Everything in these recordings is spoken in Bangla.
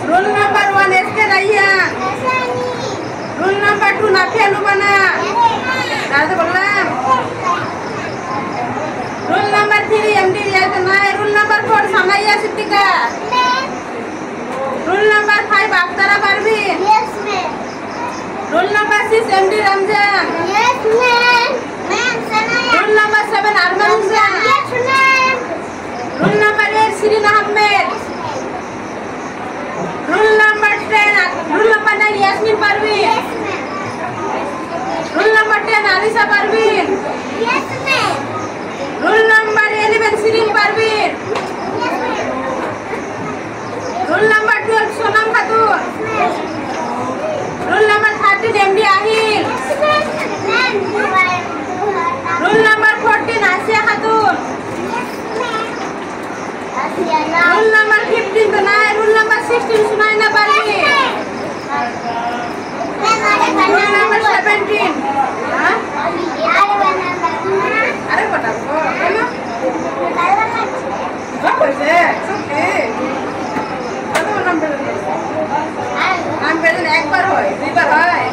Rule number 1 SK Raya. Rule number 2 Nafia Lubana. Rasa bolam. Rule number 3 MD Yasna. Rule number 4 Samaya Sitika. Rule number 5 Aftara Parveen. Yes, ma'am. Rule number 6 MD Ramjan. Yes, ma'am. Ma'am, Sanaya. Rule number 7 Arman Hussain. Yes, ma'am. Rule number 8 Shirin Ahmed. Rule number 9 Yasmin Parveen. Yes, ma'am. Rule number 10 Alisa Parveen. Yes, ma'am. Rule number 11 Shirin Parveen. Yes, ma'am. Rule number 12 Sonam Khatun. Ma'am. Rule number 13 MD Ahil. Yes, ma'am. Rule number 14 Asia Khatun. Yes, ma'am. Asiana. Rule number 15 Tanay. Rule number 16 Sunaina Parveen. Rule number 17 हाँ अरे बता को है ना सब है ओके कौन नंबर एक बार होय दुई बार होय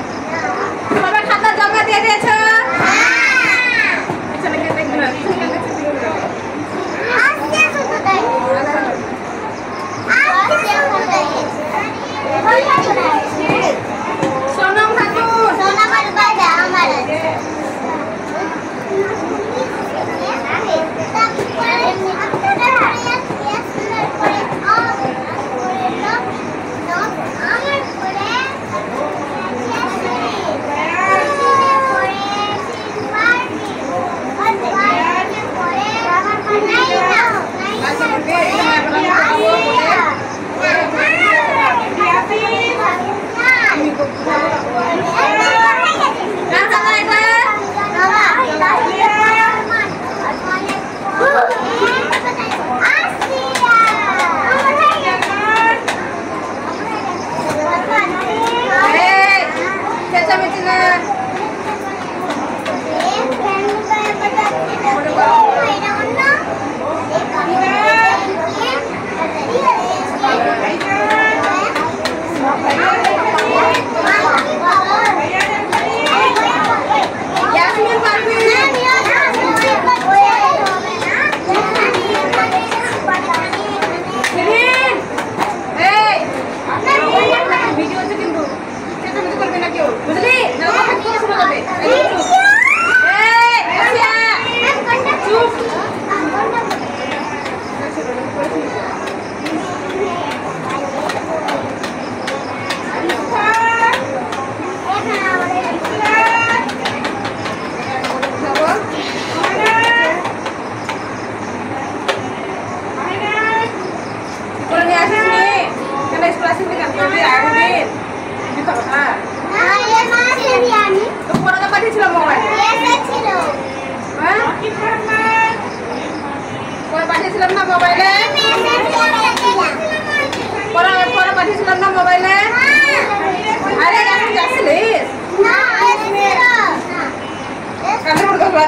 কানে মুড় করবা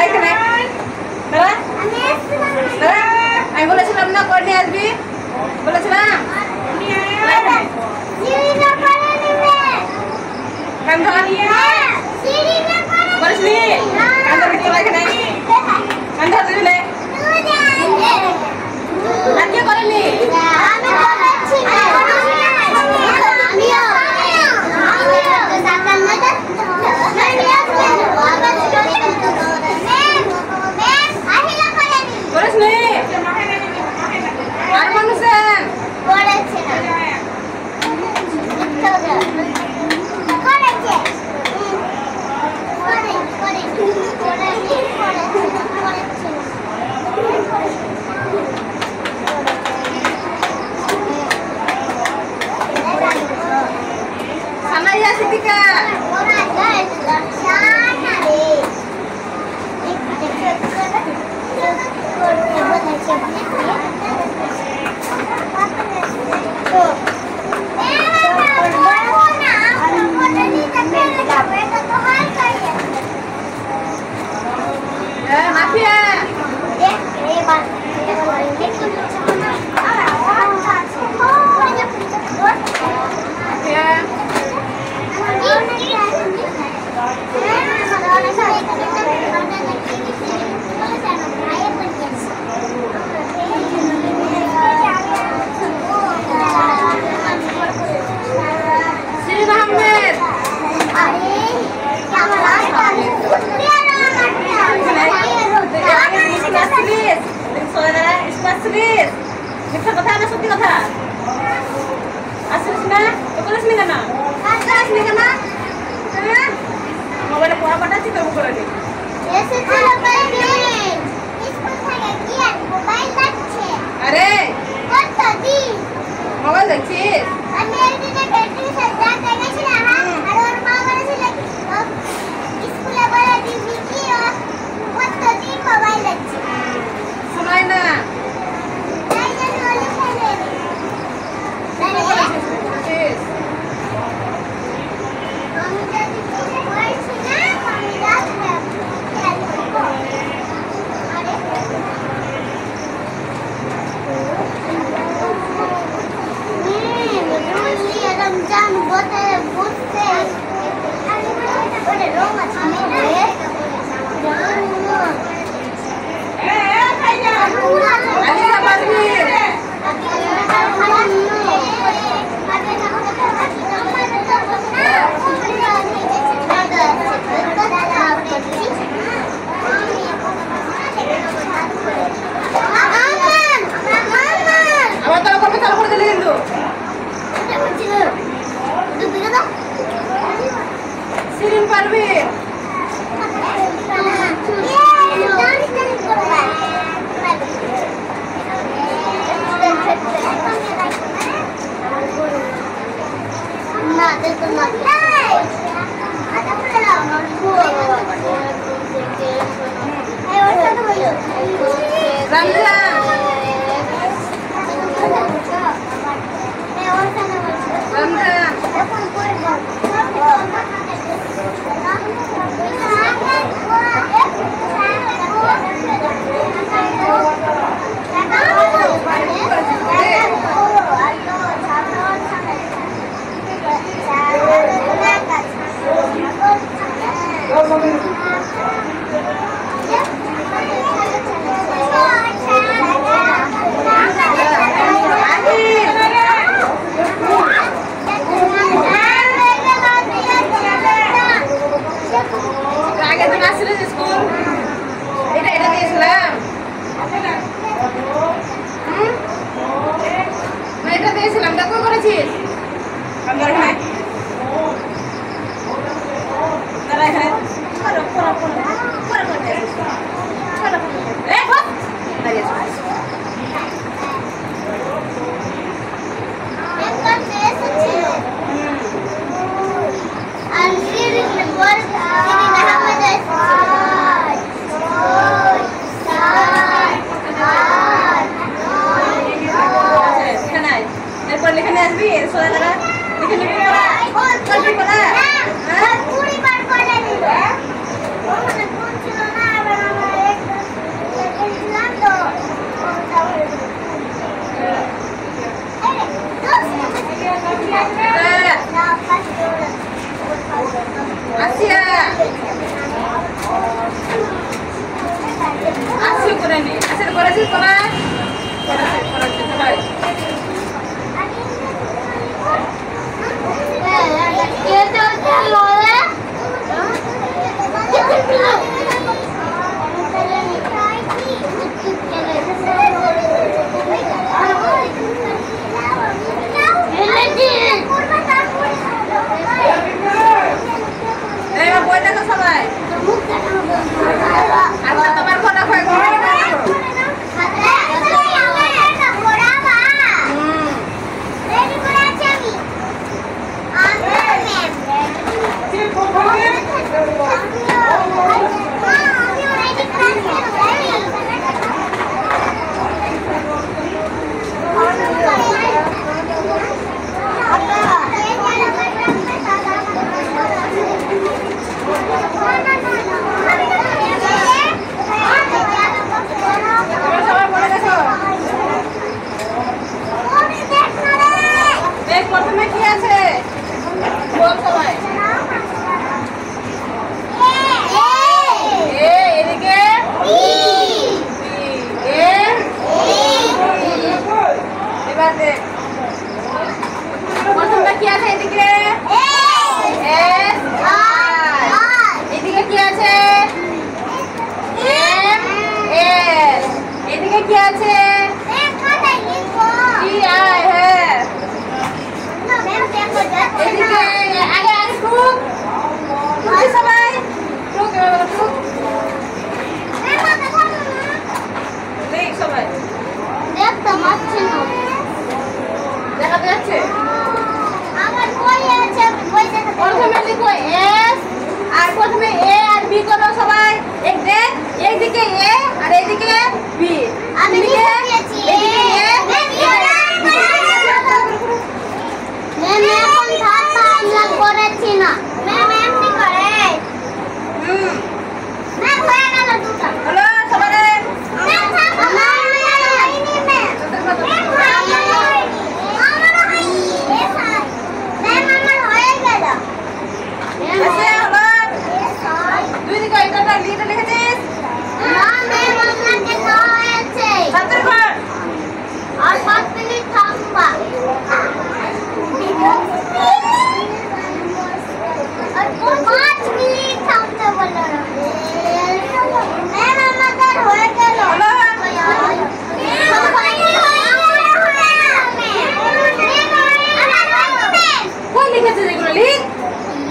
এইখানে দাঁড়া দাঁড়া আমি বলেছিলাম না করে নিয়ে আসবি বলেছিলাম কান ধর বলিসনি কান ধর তোরা এখানে কান ধর দিলে আর কে করেনি করিসনি আর মানুষের Sanaya Sitika. Mafia. মিথ্যা কথা না সত্যি কথা আসিস না তো বলিস নি কেন আসিস নি কেন মোবাইলে পড়া পাঠাচ্ছি তো করে নি আরে মোবাইল দেখছিস আমি একদিন ব্যাটারি সাথে দেখাইছিলাম আর ওর মা বলেছিল স্কুলে বলে দিবি কি কতদিন মোবাইল দেখছিস শোনাই না Sirin Parvin. আছে? টি আই হ্যাঁ। এদিকে আগে আগে টুক টুক সবাই টুক টুক দেখ সবাই দেখতে পাচ্ছি না। দেখা যাচ্ছে? আমার বই আছে, বই দেখতে প্রথমে লিখো এস আর প্রথমে এ আর বি করো সবাই। একদিকে এ আর এদিকে বি। আমি লিখে দিয়েছি। এদিকে এ ম্যাম এখন ধাপটা আমরা করেছি না। ম্যাম এমনি করে। ম্যাম হয়ে গেল দুটো। হলো সবাই। ম্যাম আমার হয়নি ম্যাম। আমারও হয়নি। ম্যাম আমার হয়ে গেল। এসে হলো এস হয়। দুই দিকে এটা লিখেছিস? না ম্যাম আপনাকে না হয়েছে। ছাত্র ঘর আর 5 মিনিট থামবা। আর 5 মিনিট থামতে বললো না। ম্যাম আমাদের হয়ে গেল। হলো কই লিখেছিস এগুলো?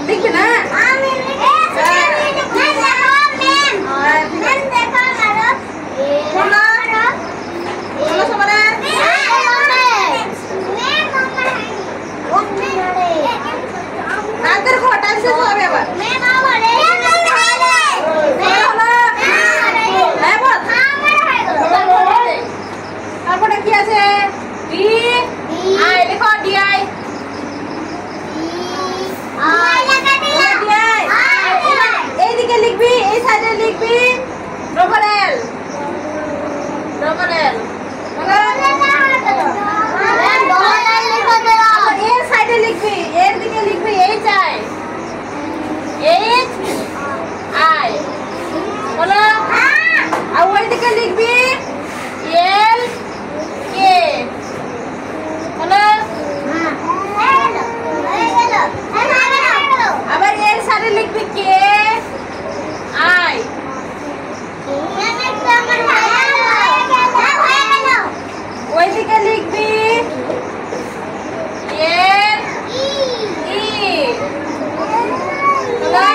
লিখবি না? আমি হলো সবাই। রাতের ঘর টাইম শেষ হবে আবার। তারপরে কি আছে? ডি আই লেখো ডি আই। এইদিকে লিখবি, এই সাইডে লিখবি ডবল এল। ডবল এল এর সাইডে লিখবি, এর দিকে লিখবি এইচ আই। এইচ আই বলো। আর ওই দিকে লিখবি এল কে বলো। আবার এর সাইডে লিখবি কে আই। ওই দিকে লিখবি এল ই বলো।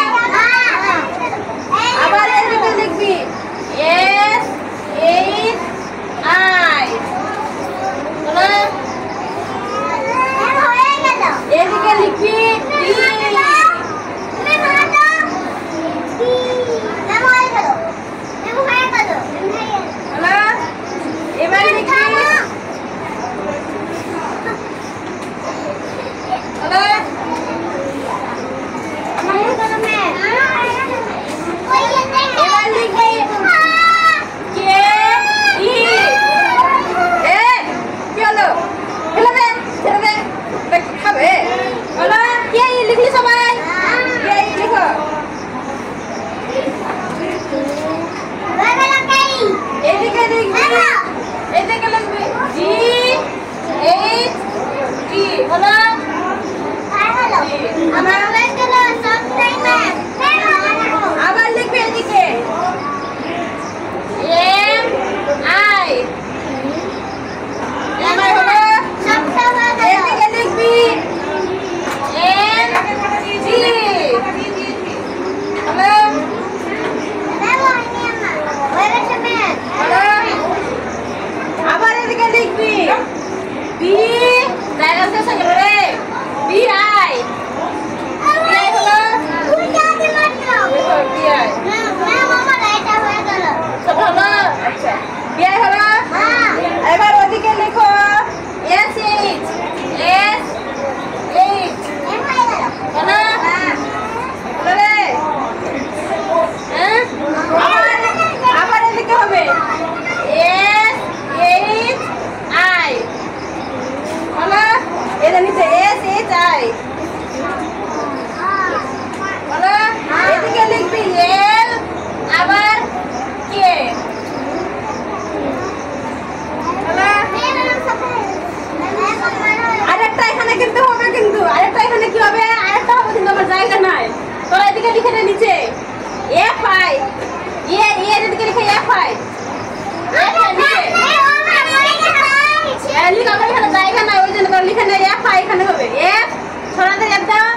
এখানে এফ আর এখানে হবে এফ সরাতে এফ দাও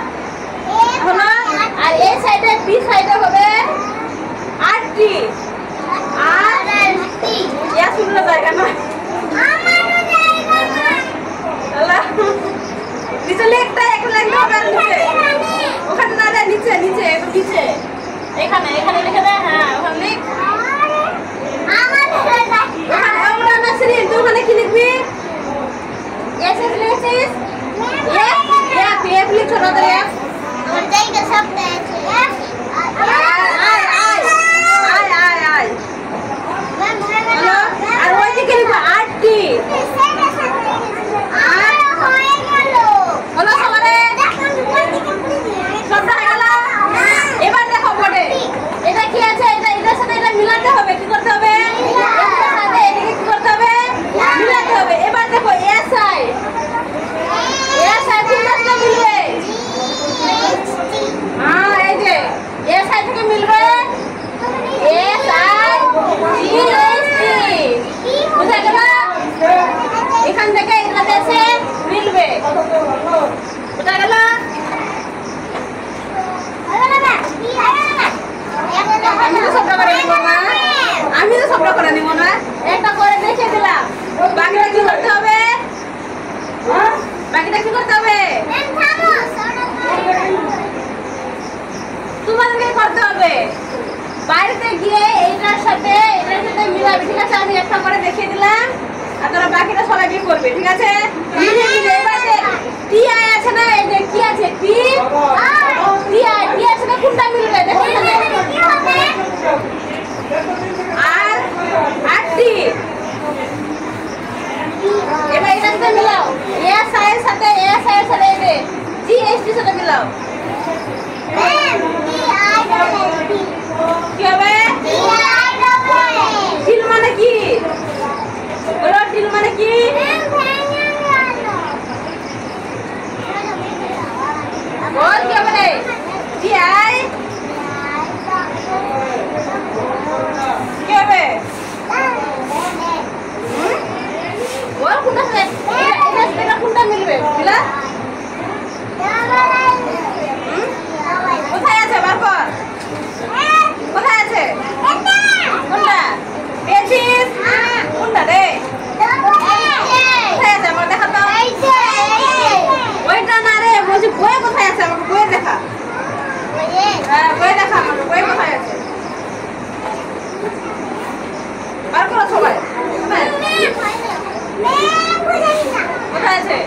হলো আর এই সাইডে বি সাইডে হবে আর টি আর টি ইয়া শুনলো জায়গা না আমারও জায়গা না আল্লাহ নিচে লেখটা এক লাইন হবে আর নিচে ওখানে না যায় নিচে নিচে একটু নিচে এখানে এখানে লিখে দে হ্যাঁ ওখানে লিখ আমার জায়গা ওখানে আমরা না শ্রী তুই ওখানে কি লিখবি এস এস লিখছিস এফ এফ লিখ সরাতে এফ আমার জায়গা সব আছে এফ আই হ্যালো আর ওই দিকে লিখো আর টি হলো সবারে সবটা হয়ে গেল এবার দেখো বোর্ডে এটা কি আছে এটা এটার সাথে এটা মিলাতে হবে কি করতে হবে এটার সাথে এটাকে কি করতে হবে মিলাতে হবে এবার দেখো এস আই কোনটার সাথে মিলবে হ্যাঁ এই যে এস আই থেকে মিলবে S I G S T বুঝা গেল এখান থেকে এটাতে এসে মিলবে বুঝা গেল আমি তো সবটা করে নিব না আমি তো সবটা করে নিব না একটা করে দেখে দিলাম বাকিটা কি করতে হবে বাকিটা কি করতে হবে তোমাদেরকে করতে হবে বাইরেতে গিয়ে এটার সাথে মিলাবে ঠিক আছে আমি একটা করে দেখিয়ে দিলাম আর তোরা বাকিটা সবাই কি করবে ঠিক আছে এবারে টি আই আছে না এই যে কি আছে টি টি আছে না কোনটা মিলবে দেখো এখানে আর টি এবার এটার সাথে মিলাও এস আই এর সাথে এই যে জি এস টি সাথে মিলাও কি হবে টিল মানে কি বলো টিল মানে কি বল কি হবে রে টি আই কি হবে বল কোনটা সাথে এটা সাথে কোনটা মিলবে মিলা কোথায় আছে বার কর কোথায় আছে কোনটা পেয়েছিস কোনটা রে কোথায় আছে আমার দেখা তো ওইটা না রে বলছি বই কোথায় আছে আমাকে বই দেখা হ্যাঁ বই দেখা আমাকে বই কোথায় আছে বার করো সবাই কোথায় আছে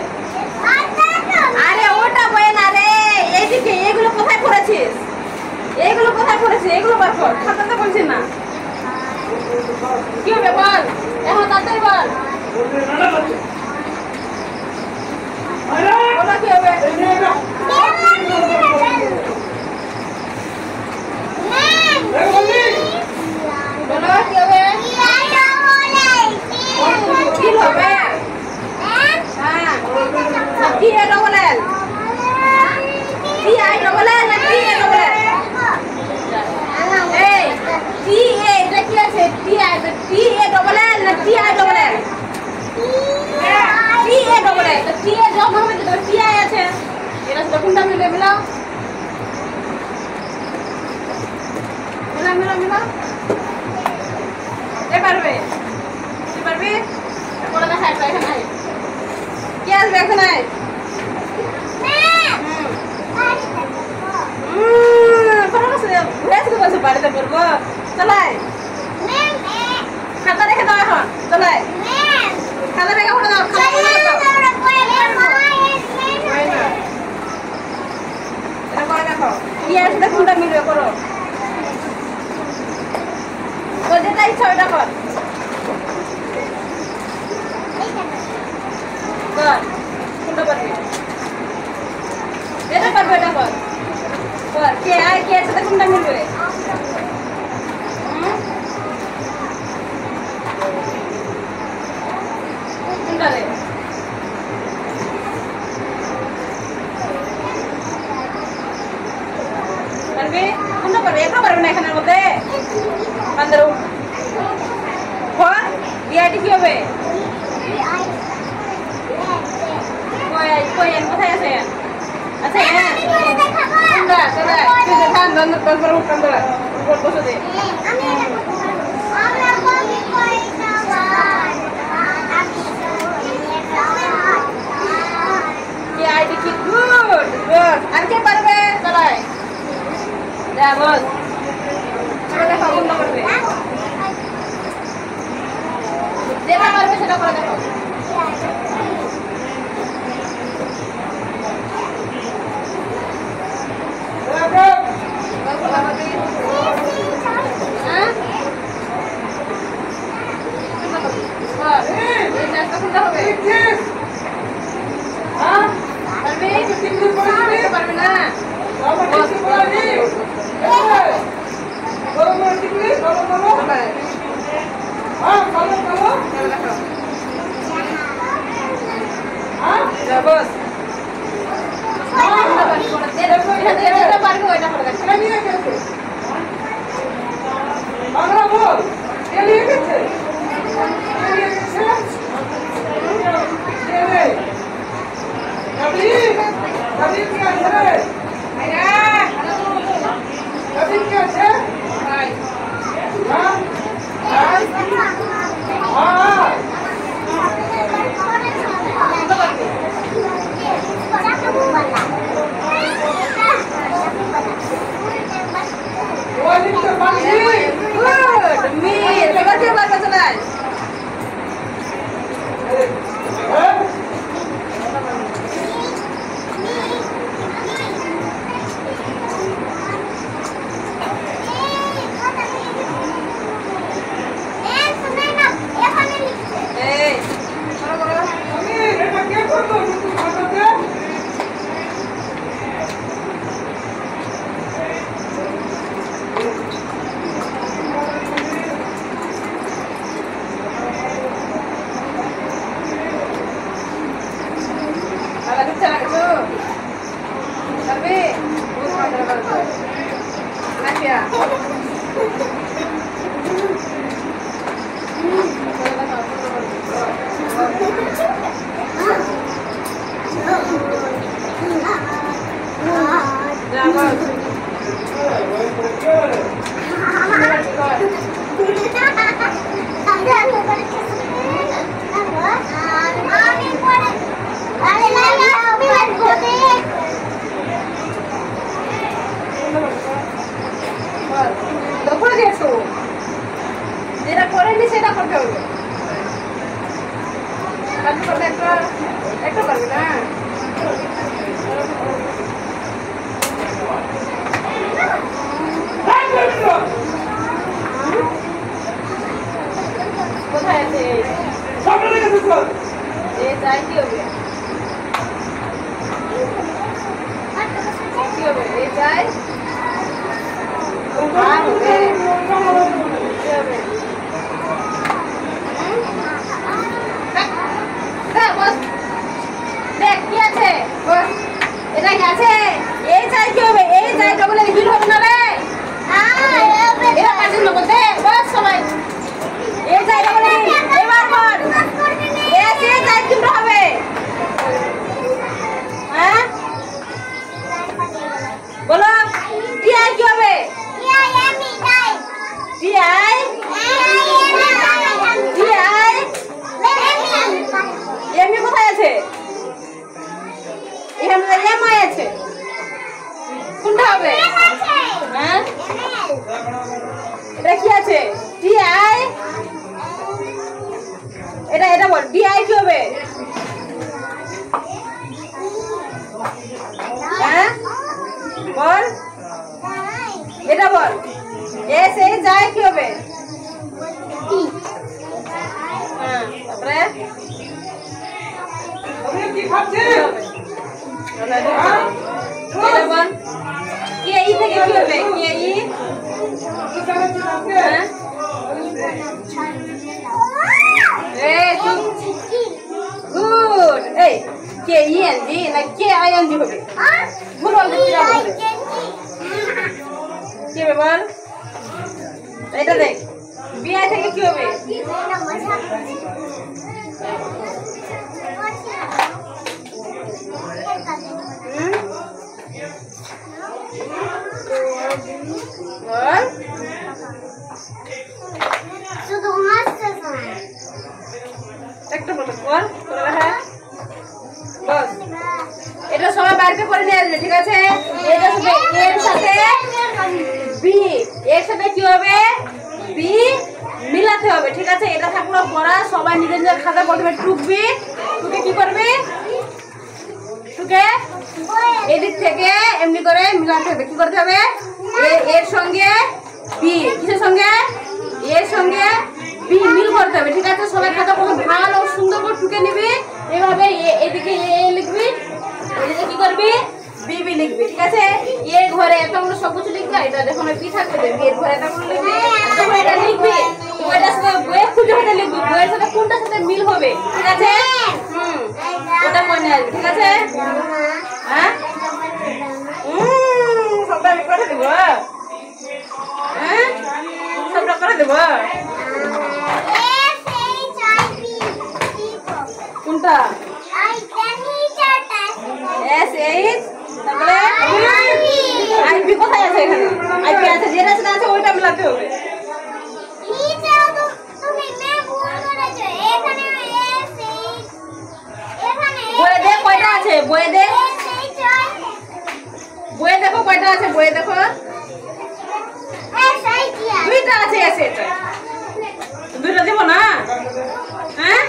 আরে ওটা বই না রে এইদিকে এগুলো কোথায় পড়েছিস এগুলো কোথায় পড়েছিস এগুলো বার কর খাতাতে বলছিস না কি হবে বল এখন তাড়াতাড়ি বল বলো কি হবে বলো কি হবে কি হবে হ্যাঁ কি এ double L T I double L না টি এ ডবল এল এই টি এ এটা কি আছে টি এ ডবল এল না T I double L T A double L তো টি এ যখন হবে তো টি আই আছে এটা তো কোনটা মিলে মিলাও মিলাও এ পারবে বলে দেখা একটা এখানে আয় কি আসবে এখানে আয় বাড়িতে করবো চলাই খাতা রেখে দাও এখন চলাই খাতা রেখে পড়ে দাও দেখো কি আসবে কোনটা মিলবে করো যেটা ইচ্ছা ওইটা কর কোনটা পারবি এটা পারবে এটা কর কে আর কে সাথে কোনটা মিলবে কোনটা রে পারবে কোনটা পারবে এটা পারবে না এখানের মধ্যে বান্দর বিআইটি কি হবে দাঁড়া তারপর উঠান দাঁড়া উপর বসে দে আমি এটা করব আমরা কবি করি না আমি কি আইডি কি গুড গুড আর কে পারবে চলাই যা বস চলে দেখো কোন করবে যেটা পারবে সেটা করে দেখো যেটা করেনি সেটা করতে হবে একটা পারবে না কোথায় আছে যাই কি হবে কি হবে এই যাই দেখ কি আছে এটা কি আছে এই চাই কি হবে এই চাই ডবল এর বিল হবে না রে এটা কাজের লোক দে বস সবাই এই চাই ডবল এবার বল এসে চাই কি হবে হ্যাঁ বলো কি আই কি হবে কি আই কি আই এমনি কোথায় আছে এখানে এম আই আছে কোনটা হবে হ্যাঁ এটা কি আছে টি আই এটা বল ডি আই কি হবে হ্যাঁ বল এটা বল এস এ যায় কি হবে হ্যাঁ তারপরে কি খাচ্ছে এটা বল কে ই থেকে কি হবে কে ই হ্যাঁ এই গুড এই কে ই এন জি না কে আই এন জি হবে ভুল বলতে কি হবে কি হবে বল এটা দেখ বি আই থেকে কি হবে বল শুধু হাসছে শোনা একটা বল বল করে দেখা বস এটা সবাই বাড়িতে করে নিয়ে আসবে ঠিক আছে এটা হবে এর সাথে বি এর সাথে কি হবে বি মিলাতে হবে ঠিক আছে এটা থাকলো পড়া সবাই নিজের নিজের খাতা প্রথমে টুকবি টুকে কি করবি টুকে এদিক থেকে এমনি করে মিলাতে হবে কি করতে হবে এর সঙ্গে বি কিসের সঙ্গে এর সঙ্গে বি মিল করতে হবে ঠিক আছে সবাই খাতা প্রথমে ভালো সুন্দর করে টুকে নিবি এভাবে এদিকে এ লিখবি এদিকে কি করবি বি বি লিখবি ঠিক আছে এ ঘরে এতগুলো সব কিছু লিখবি এটা দেখো না বি থাকবে বি এর ঘরে এতগুলো লিখবি তখন এটা লিখবি ওইটার সাথে বইয়ে খুঁজে খুঁজে লিখবি বইয়ের সাথে কোনটার সাথে মিল হবে ঠিক আছে ওটা মনে আসবে ঠিক আছে হ্যাঁ সবটা করে দেব হ্যাঁ সবটা করে দেব কোনটা এস এইচ তারপরে আইপি কোথায় আছে এখানে আইপি আছে যেটা সেটা আছে ওইটা মিলাতে হবে বইয়ে দেখ কয়টা আছে বইয়ে দেখ বইয়ে দেখো কয়টা আছে বইয়ে দেখো দুইটা আছে এসে এটা দুইটা দেবো না হ্যাঁ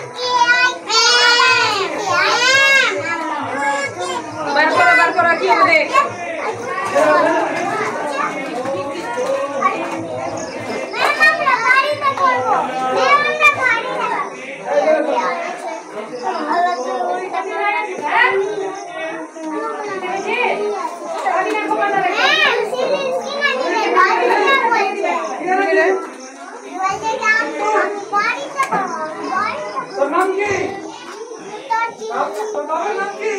বার করো কি হবে দেখ তোর নাম কি?